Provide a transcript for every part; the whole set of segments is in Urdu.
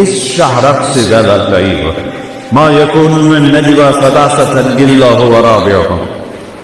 اس شہرت سے زیادہ ضعیف ہے۔ ما یکون من نجوا ثلاثۃ الا هو رابعهم،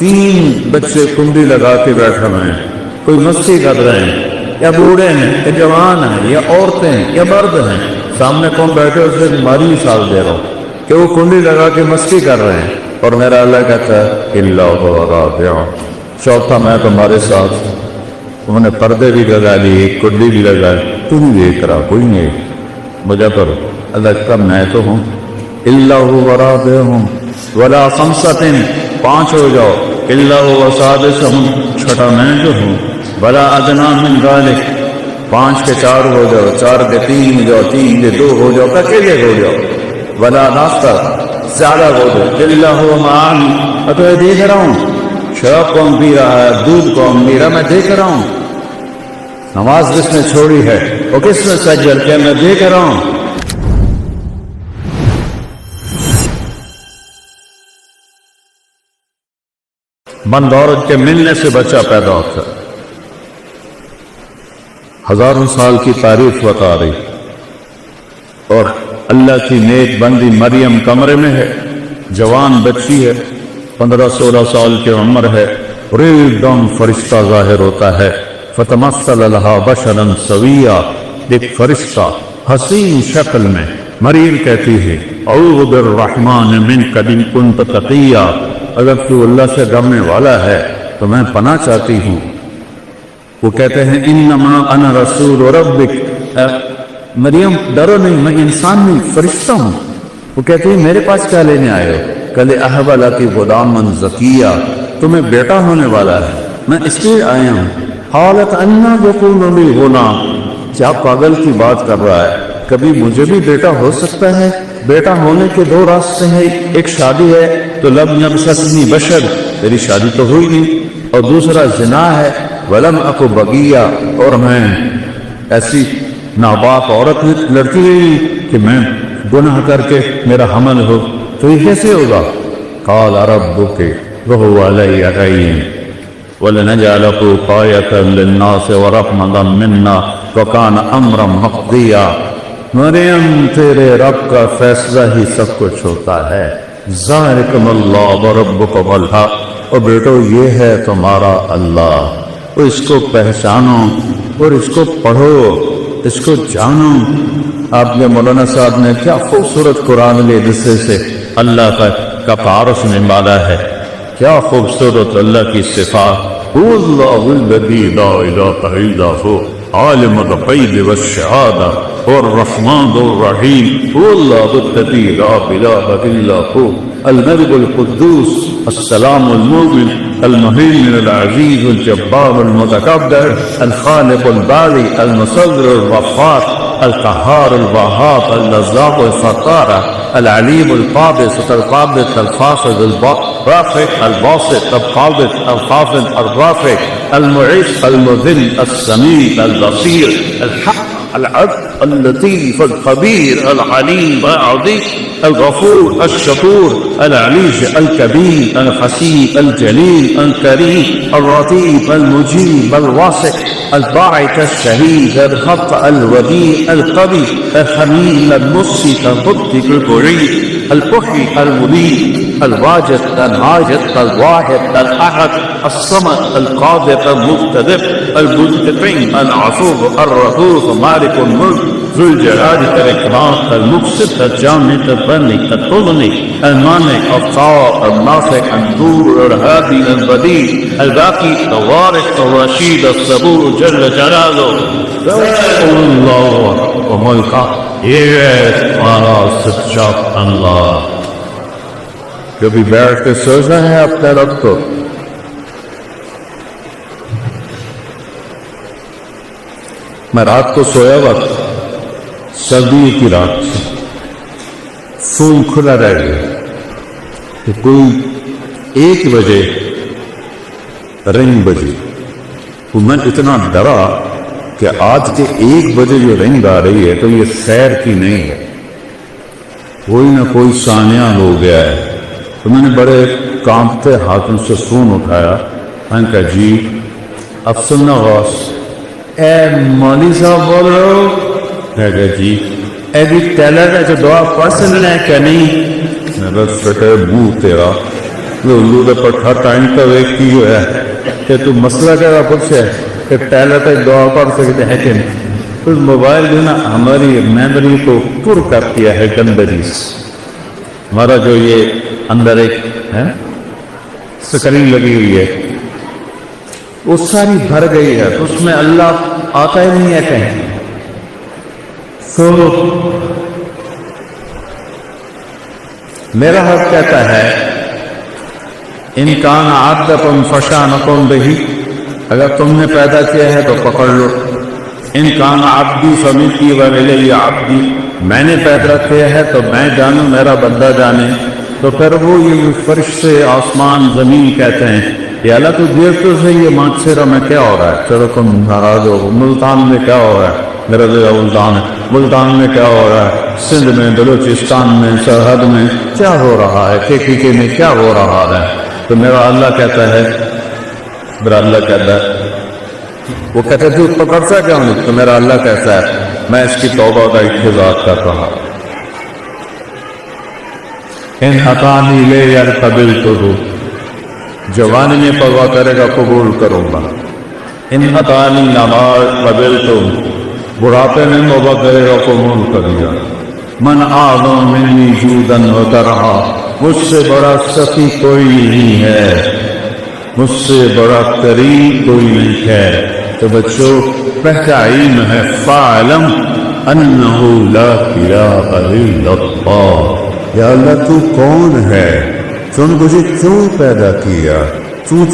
3 بچے کنڈی لگا کے بیٹھے ہوئے ہیں، کوئی مستی کر رہے ہیں، یا بوڑھے ہیں یا جوان ہیں یا عورتیں ہیں یا مرد ہیں، سامنے کون بیٹھے اسے ماری مثال دے رہا ہوں کہ وہ کنڈی لگا کے مستی کر رہے ہیں، اور میرا اللہ کہتا ہے الا هو رابعهم، چوتھا میں تمہارے ساتھ۔ انہوں نے پردے بھی لگا لیے، کنڈی بھی لگائی، تو نہیں دیکھ رہا، کوئی نہیں، مجھے کرو اللہ کا میں تو ہوں۔ الا هو رابعهم ولا خمسة، 5 ہو جاؤ، الا هو سادسهم، چھٹا میں جو ہوں، ولا ادنى من ذلك، 5 کے 4 ہو جاؤ، 4 کے 3 ہو جاؤ، 3 کے 2 ہو جاؤ، اکیلے ہو جاؤ، ولا ناصر، زیادہ ہو جاؤ، الا هو معي، میں تو دیکھ رہا ہوں، شراب کون پی رہا ہے، دودھ کون پی رہا، میں دیکھ رہا ہوں، نماز کس نے چھوڑی ہے وہ کس نے سجل کیا، میں دیکھ رہا ہوں۔ من عورت کے ملنے سے بچہ پیدا ہوتا ہے، ہزاروں سال کی تاریخ بتا رہی، اور اللہ کی نیک بندی مریم کمرے میں ہے، جوان بچی ہے، 15-16 سال کی عمر ہے، اور ایک دم فرشتہ ظاہر ہوتا ہے، فتمثل لها بشرا سویا، ایک فرشتہ حسین شکل میں، مریم کہتی ہے اعوذ بالرحمن منک ان کنت تقیا، اگر تو اللہ سے ڈرنے والا ہے تو میں پناہ چاہتی ہوں۔ وہ کہتے ہیں انما انا رسول ربک، مریم ڈرو نہیں، میں انسان نہیں، فرشتہ ہوں۔ وہ کہتے ہیں میرے پاس کیا لینے آئے ہو؟ کل اہب لک غلاما زکیا، تمہیں بیٹا ہونے والا ہے، میں اس لیے آیا ہوں۔ قالت انا یکون لی غلام، کیا پاگل کی بات کر رہا ہے، کبھی مجھے بھی بیٹا ہو سکتا ہے؟ بیٹا ہونے کے 2 راستے ہیں، ایک شادی ہے تو لم یمسسنی بشر، میری شادی تو ہوئی نہیں، اور دوسرا زنا ہے، ولم اکو بغیا، اور میں ایسی ناپاک عورت لڑکی نہیں کہ میں گناہ کر کے میرا حمل ہو، تو یہ کیسے ہوگا؟ قال ربک وهو علی ہین وَلَنَجْعَلَهُ آیَةً لِلنَّاسِ وَرَحْمَةً مِنَّا وَكَانَ أَمْرًا مَقْضِيًّا، مریم تیرے رب کا فیصلہ ہی سب کچھ ہوتا ہے، ذَلِكُمُ اللَّهُ وَرَبُّكُمُ الْحَقُّ، اور بیٹو یہ ہے تمہارا اللہ، اور اس کو پہچانو اور اس کو پڑھو، اس کو جانو۔ آپ نے مولانا صاحب نے کیا خوبصورت قرآن کے حصے سے اللہ کا تعارف نمالا ہے، کیا خوبصورت اللہ کی صفات، هو اللہ الذی لا الہ الا هو عالم الغیب والشہادہ والرحمن الرحیم، هو اللہ الذی لا الہ الا هو الملک القدوس السلام المؤمن المهيمن العزيز الجبار المتكبر الخالق البارئ المصور الغفار القهار الوهاب الرزاق الستار العليم القابض القابض الخافض الرافع الباسط القابض الخافض الرافع المعز المذل السميع البصير الحق العدل اللطيف الخبير العليم العظيم الغفور الشكور العليم الكبير الحسيب الجليل الكريم اللطيف المجيب الواسع الباعث الشهيد الخط الوديع القوي الحميد المبسط المبدع المعيد البحي المبين الواجد العاجد الواحد الأحد الصمد القادر المقتدر المنتقم العفو الرؤوف مالك الملك ذو الجلال والإكرام المقسط الجامع الغني الغني المانع الطاهر النافع النور الهادي البديع الباقي الوارث الرشيد الصبور جل جلاله اللہ وملکہ، یہ ہے تمہارا سچا اللہ۔ کبھی بیٹھ کے سوچا ہے اپنے رب کو؟ میں رات کو سویا وقت، سردی کی رات، فون کھلا رہ گیا کہ کوئی 1 بجے رنگ بجی، تو میں اتنا ڈرا کہ آج کے 1 بجے جو رنگ آ رہی ہے تو یہ خیر کی نہیں ہے، کوئی نہ کوئی سانیہ ہو گیا ہے۔ تو میں نے بڑے کانپتے ہاتھوں سے فون اٹھایا، میں نے کہا جی اب سننا غوث، اے مولوی صاحب بول رہے ہو؟ میں کہا جی، ایسی ٹیلر ہے جو دعا پسند ہے کہ نہیں میرا سٹے بو تیرا اللہ دے پٹھا ٹائم تو ایک کی ہوا ہے کہ تو مسئلہ کیا پوچھے کہ ٹیلر تک دعا پڑھ سکتے ہیں کہ نہیں. تو موبائل جو نا ہماری میموری کو پر کر دیا ہے گندگی سے. ہمارا جو یہ اندر ایک ہے سکرین لگی ہوئی ہے وہ ساری بھر گئی ہے تو اس میں اللہ آتا ہی نہیں ہے کہیں. تو میرا حق کہتا ہے ان کان عبدکم فشانکم بہی، اگر تم نے پیدا کیا ہے تو پکڑ لو. ان کان عبدی فمثلی والی عبدی، میں نے پیدا کیا ہے تو میں جانوں میرا بندہ جانے. تو پھر وہ یہ فرشتے آسمان زمین کہتے ہیں یا اللہ تو دیر تو سے یہ مانچیرا میں کیا ہو رہا ہے، چلو تم ناراض ہو، ملتان میں کیا ہو رہا ہے، میرا جگہ ملتان ہے، ملتان میں کیا ہو رہا ہے، سندھ میں، بلوچستان میں، سرحد میں کیا ہو رہا ہے، کے میں کیا ہو رہا ہے. تو میرا اللہ کہتا ہے، میرا اللہ کہتا ہے، وہ کہتے تھے پکڑتا کیا ہوں، تو میرا اللہ کہتا ہے میں اس کی توبہ کا انتظار کر رہا. ان حقانی لے یار قبل تو ہو، جوانی میں پرواہ کرے گا قبول کروں گا. ان حقانی نماز قبل تو، بڑھاپے میں توبہ کرے گا قبول کروں گا. من اعظم منی جودن و کرہا، مجھ سے بڑا سخی کوئی نہیں ہے، مجھ سے بڑا کریم کوئی نہیں ہے. تو بچوں پہلا علم ہے فاعلم انہ لا الہ الا اللہ، یا اللہ تو کون ہے، تو نے مجھے کیوں پیدا کیا، تو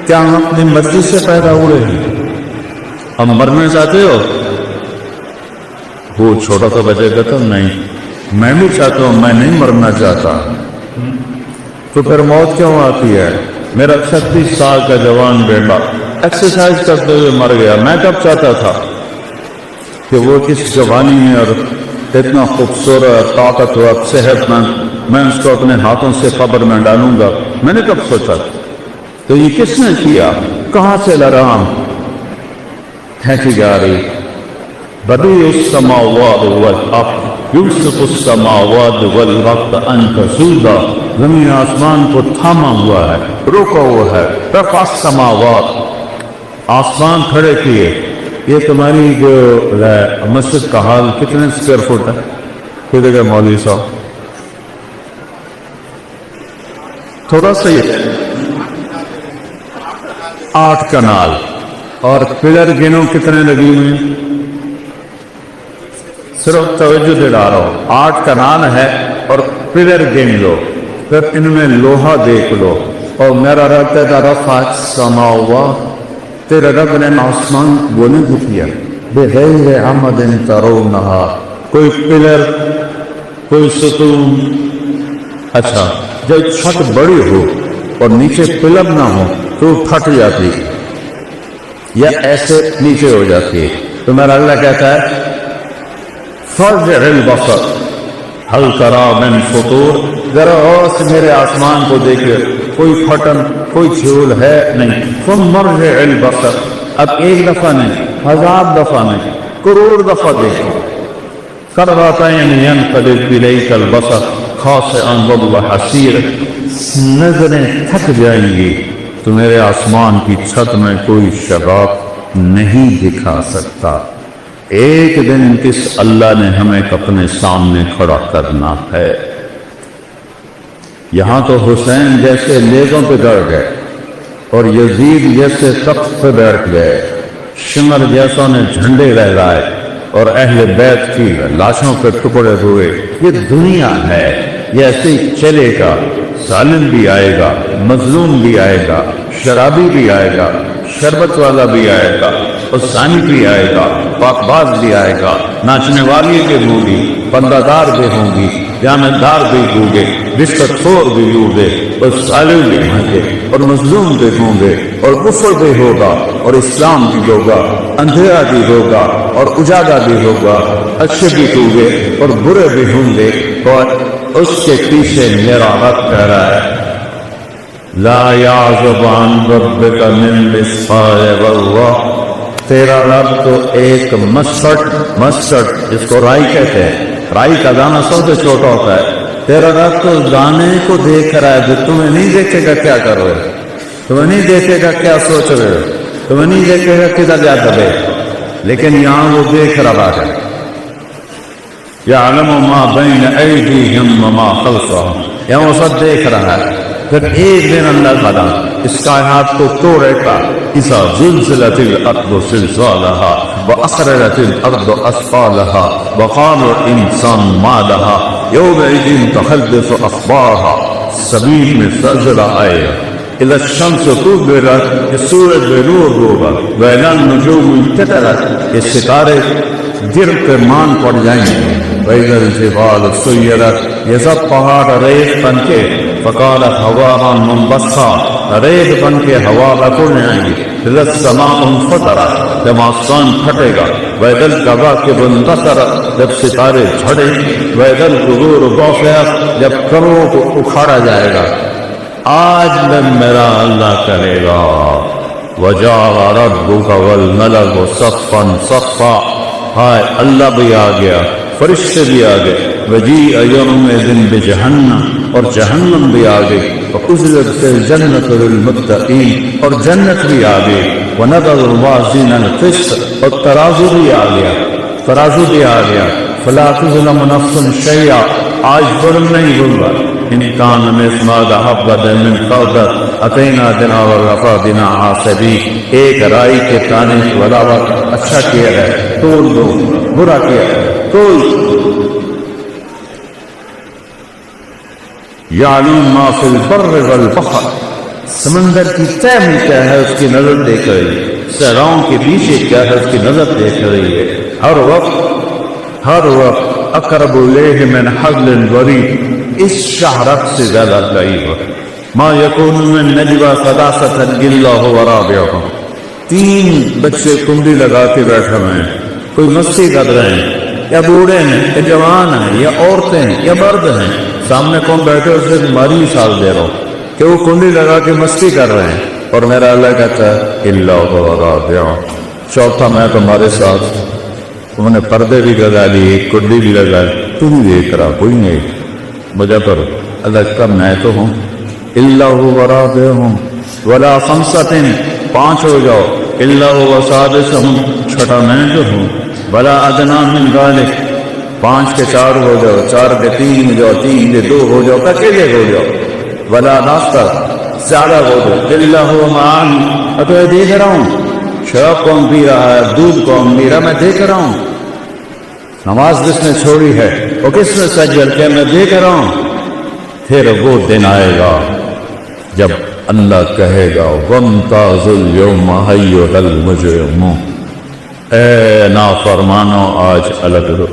کیا ہم اپنی مرضی سے پیدا ہوئے ہیں، ہم مرنا چاہتے ہو؟ وہ چھوٹا سا بچے گا تو نہیں، میں بھی چاہتا ہوں، میں نہیں مرنا چاہتا. تو پھر موت کیوں آتی ہے؟ میرا 36 سال کا جوان بیٹا ایکسرسائز کرتے ہوئے مر گیا. میں کب چاہتا تھا کہ وہ کس جوانی میں اور اتنا خوبصورت طاقتور صحت مند میں اس کو اپنے ہاتھوں سے قبر میں ڈالوں گا، میں نے کب سوچا؟ تو یہ کس نے کیا، کہاں سے لرام کھینچی جا رہی. بدیع السماوات والارض یمسک السماوات والارض ان تزولا، زمین آسمان کو تھاما ہوا ہے، روکا ہوا ہے. رفع السماوات، آسمان کھڑے کیے. یہ تمہاری جو مسجد کا حال کتنے اسکوائر فٹ ہے؟ کدھر گئے مولوی صاحب؟ تھوڑا سا یہ 8 کنال. اور پلر گنو کتنے لگی ہوئے ہیں؟ صرف توجہ دلا رہا ہوں، 8 کنال ہے اور پلر گن لو، پھر ان میں لوہا دیکھ لو. اور میرا رب کہتا رفع السماوات، تیرے رب نے آسمان بولنے کو کیا بغیر عمد ترونہا، کوئی پلر کوئی ستون. اچھا جب چھت بڑی ہو اور نیچے پلر نہ ہو تو پھٹ جاتی یا ایسے نیچے ہو جاتی ہے. تو میرا اللہ کہتا ہے فارجع البصر هل ترى من فطور، ذرا اور سے میرے آسمان کو دیکھے، کوئی پھٹن کوئی جھول ہے نہیں. ثم ارجع البصر، اب ایک دفعہ نہیں، 1000 دفعہ نہیں، کروڑ دفعہ دیکھو. کرتین ينقلب الیک البصر خاسئا وهو حسیر، نظریں تھک جائیں گی تو میرے آسمان کی چھت میں کوئی شگاف نہیں دکھا سکتا. ایک دن کس اللہ نے ہمیں اپنے سامنے کھڑا کرنا ہے. یہاں تو حسین جیسے لیزوں پہ ڈر گئے اور یزید جیسے تخت پہ بیٹھ گئے، شمر جیسوں نے جھنڈے لہرائے اور اہل بیت کی لاشوں پہ ٹکڑے ہوئے. یہ دنیا ہے، یہ ایسے ہی چلے گا. ظالم بھی آئے گا، مظلوم بھی آئے گا، شرابی بھی آئے گا، شربت والا بھی آئے گا، حسانی بھی آئے گا، پاک باز بھی آئے گا، ناچنے والی بھی ہوں گی، پردہ دار بھی ہوں گی، جامت دار بھی ہوں گے، رشوت خور بھی ہوں گے، اور ظالم بھی ہوں گے، اور مظلوم بھی ہوں گے، اور کفر بھی ہوگا، اور اسلام بھی ہوگا، اندھیرا بھی ہوگا اور اجالا بھی ہوگا، اچھے بھی ہوں گے اور برے بھی ہوں گے. اور اس کے پیچھے میرا رب کہہ رہا ہے لا یعزب عن ربک من مثقال ذرہ، تیرا رب تو ایک مسٹرڈ جس کو رائی کہتے ہیں، رائی کا دانہ سب سے چھوٹا ہوتا ہے، تیرا رب تو دانے کو دیکھ رہا ہے، جو تمہیں نہیں دیکھے گا کیا کرو گے، تمہیں نہیں دیکھے گا کیا سوچ رہے ہو، تمہیں نہیں دیکھے گا کدھر جا دبے، لیکن یہاں وہ دیکھ رہا ہے۔ یعلم ما بین ایدیہم وما خلفہم، یہاں وہ سب دیکھ رہا ہے۔ پھر ایک دن اللہ تعالیٰ اس کائنات کو توڑے گا، اذا زلزلت الارض زلزالہا واخرجت الارض اثقالہا وقال الانسان ما لہا یومئذ تحدث اخبارہا، زمین میں زلزلہ آئے گا، اذا الشمس کورت، یہ سورج بے نور ہوگا، واذا النجوم انکدرت، یہ ستارے گر کر مان پڑ جائیں گے، واذا الجبال سیرت، یہ سب پہاڑ ریت بن کے فقالت ہواها منبثا، ریت بن کے ہوا میں اڑنے آئیں گی، اذا السماء انفطرت، جب آسمان پھٹے گا، واذا الکواکب انتثرت، جب ستارے جھڑیں، واذا القبور بعثرت، جب قبروں کو اکھاڑا جائے گا۔ آج میں میرا اللہ کرے گا، وجاء ربک والملک صفا صفا، ہائے اللہ بھی آ گیا، فرشتے بھی آ گئے، وجیء یومئذ بجہنم، اور جہنم بھی آ گئی، وأزلفت الجنۃ للمتقین، اور جنت بھی آ گئی، ونضع الموازین القسط، اور ترازو بھی آ گیا، ترازو بھی آ گیا، فلا تظلم نفس شیئا، آج ظلم نہیں ہوگا، ان کان مثقال حبۃ من خردل اتینا بها وکفی بنا حاسبین، ایک رائی کے دانے کے برابر اچھا کیا ہے تول دو، برا کیا ہے تول۔ یعلم ما فی البر والبحر، سمندر کی تہ میں کیا ہے اس کی نظر دیکھ رہی ہے، صحراؤں کے پیچھے کیا ہے اس کی نظر دیکھ رہی ہے، ہر وقت اقرب الیہ من حبل الورید، اس شہرت سے زیادہ قریب ہے۔ ما یکون من نجوی ثلاثۃ الا هو رابعهم، تین بچے کنڈی لگا کے بیٹھے ہوئے ہیں، کوئی مستی کر رہے ہیں، یا بوڑھے ہیں یا جوان ہیں یا عورتیں ہیں یا مرد ہیں، سامنے کون بیٹھے اسے تمہاری مثال دے رہا ہوں کہ وہ کنڈی لگا کے مستی کر رہے ہیں، اور میرا اللہ کہتا ہے الا هو رابعهم، چوتھا میں تمہارے ساتھ، انہوں نے پردے بھی لگا لیے، کنڈی بھی لگا لی، تو بھی دیکھ رہا، کوئی نہیں مجھے پر اللہ کا میں تو ہوں، الا هو رابعهم ولا خمسۃ، پانچ ہو جاؤ، الا هو سادسهم، چھٹا میں جو ہوں، ولا ادنی من ذلک، پانچ کے چار ہو جاؤ، چار کے تین ہو جاؤ، تین کے دو ہو جاؤ، اکیلے ہو جاؤ، ولا ناصر، زیادہ ہو جاؤ، الا هو معن، تو یہ دیکھ رہا ہوں، شراب کون پی رہا ہے، دودھ کون پی رہا، میں دیکھ رہا ہوں، نماز جس نے چھوڑی ہے وہ کس نے سجل کیا، میں دیکھ رہا ہوں۔ پھر وہ دن آئے گا جب اللہ کہے گا وامتازوا اليوم ایھا المجرمون، اے نافرمانو آج الگ ہو،